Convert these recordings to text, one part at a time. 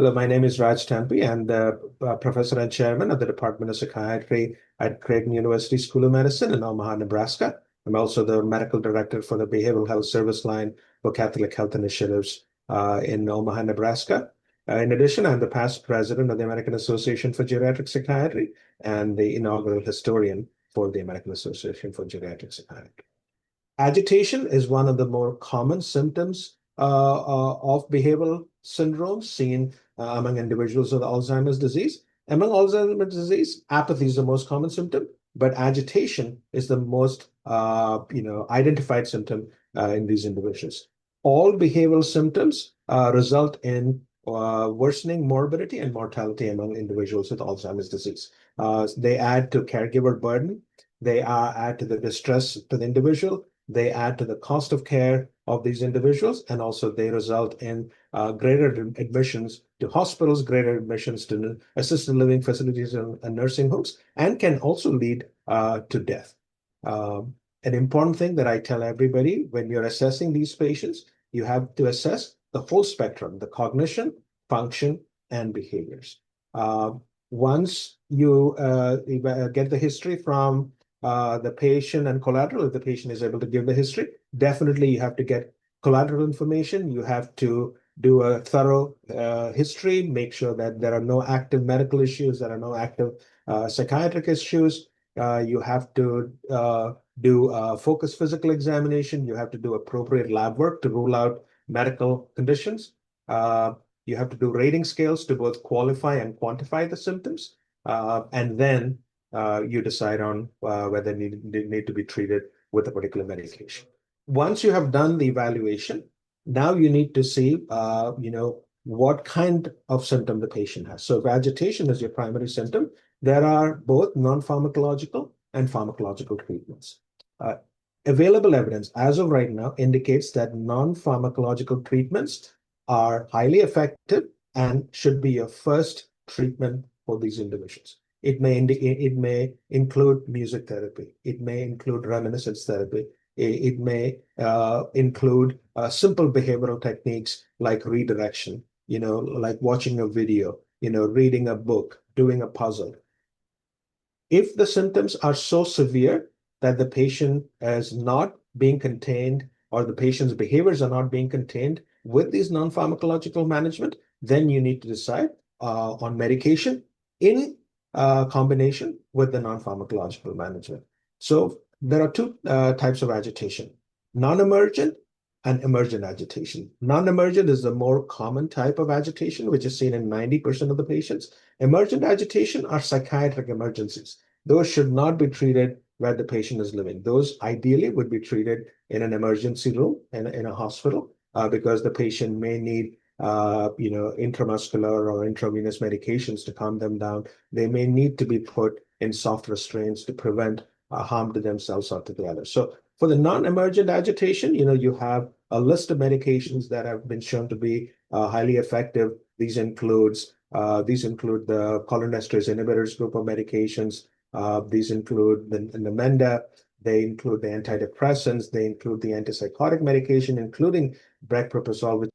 Hello, my name is Raj Tampi. I'm the professor and chairman of the Department of Psychiatry at Creighton University School of Medicine in Omaha, Nebraska. I'm also the medical director for the Behavioral Health Service Line for Catholic Health Initiatives in Omaha, Nebraska. In addition, I'm the past president of the American Association for Geriatric Psychiatry and the inaugural historian for the American Association for Geriatric Psychiatry. Agitation is one of the more common symptoms of behavioral syndromes seen among individuals with Alzheimer's disease. Among Alzheimer's disease, apathy is the most common symptom, but agitation is the most identified symptom in these individuals. All behavioral symptoms result in worsening morbidity and mortality among individuals with Alzheimer's disease. They add to caregiver burden. They add to the distress to the individual. They add to the cost of care of these individuals, and also they result in greater admissions to hospitals, greater admissions to assisted living facilities and nursing homes, and can also lead to death. An important thing that I tell everybody when you're assessing these patients, you have to assess the whole spectrum, the cognition, function, and behaviors. Once you get the history from the patient and collateral, if the patient is able to give the history, definitely you have to get collateral information. You have to do a thorough history, make sure that there are no active medical issues, there are no active psychiatric issues. You have to do a focused physical examination. You have to do appropriate lab work to rule out medical conditions. You have to do rating scales to both qualify and quantify the symptoms. And then you decide on whether they need to be treated with a particular medication. Once you have done the evaluation, now you need to see, what kind of symptom the patient has. So if agitation is your primary symptom, there are both non-pharmacological and pharmacological treatments. Available evidence as of right now indicates that non-pharmacological treatments are highly effective and should be your first treatment for these individuals. It may include music therapy. It may include reminiscence therapy. It may include simple behavioral techniques like redirection, like watching a video, reading a book, doing a puzzle. If the symptoms are so severe that the patient is not being contained or the patient's behaviors are not being contained with these non-pharmacological management, then you need to decide on medication in combination with the non-pharmacological management. So there are two types of agitation, non-emergent and emergent agitation. Non-emergent is the more common type of agitation, which is seen in 90% of the patients. Emergent agitation are psychiatric emergencies. Those should not be treated where the patient is living. Those ideally would be treated in an emergency room in a hospital because the patient may need intramuscular or intravenous medications to calm them down. They may need to be put in soft restraints to prevent harm to themselves or to the others. So for the non-emergent agitation, you have a list of medications that have been shown to be highly effective. These include the cholinesterase inhibitors group of medications. These include the Namenda. They include the antidepressants. They include the antipsychotic medication, including brexpiprazole,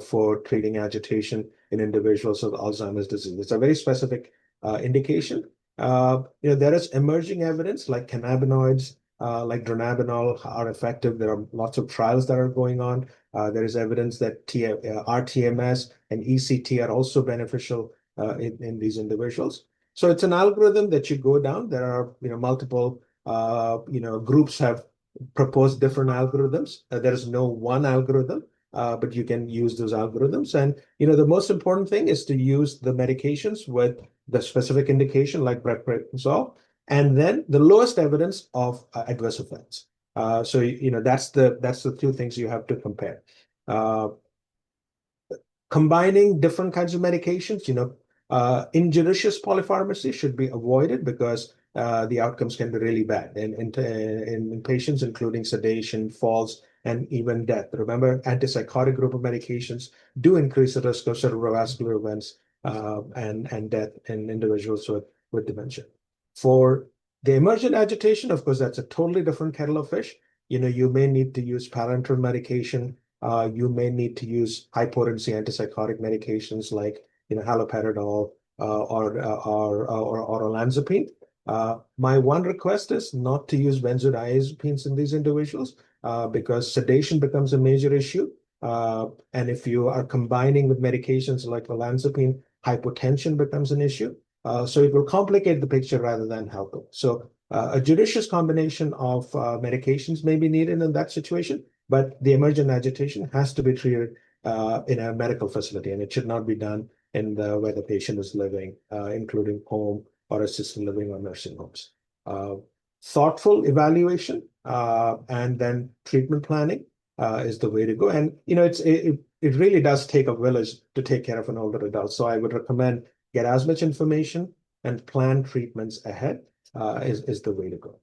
for treating agitation in individuals with Alzheimer's disease. It's a very specific indication. There is emerging evidence like cannabinoids, like dronabinol are effective. There are lots of trials that are going on. There is evidence that rTMS and ECT are also beneficial in these individuals. So it's an algorithm that you go down. There are multiple groups have proposed different algorithms. There is no one algorithm, but you can use those algorithms. And the most important thing is to use the medications with the specific indication, like brexpiprazole, and then the lowest evidence of adverse effects. So that's the two things you have to compare. Combining different kinds of medications, injudicious polypharmacy should be avoided because the outcomes can be really bad in patients, including sedation, falls, and even death. Remember, antipsychotic group of medications do increase the risk of cerebrovascular events and death in individuals with dementia. For the emergent agitation, of course, that's a totally different kettle of fish. You may need to use parenteral medication you may need to use high-potency antipsychotic medications like haloperidol or olanzapine. My one request is not to use benzodiazepines in these individuals because sedation becomes a major issue. And if you are combining with medications like olanzapine, hypotension becomes an issue. So it will complicate the picture rather than help it. So a judicious combination of medications may be needed in that situation, but the emergent agitation has to be treated in a medical facility, and it should not be done in where the patient is living, including home or assisted living or nursing homes. Thoughtful evaluation and then treatment planning is the way to go. And it really does take a village to take care of an older adult. So I would recommend get as much information and plan treatments ahead is the way to go.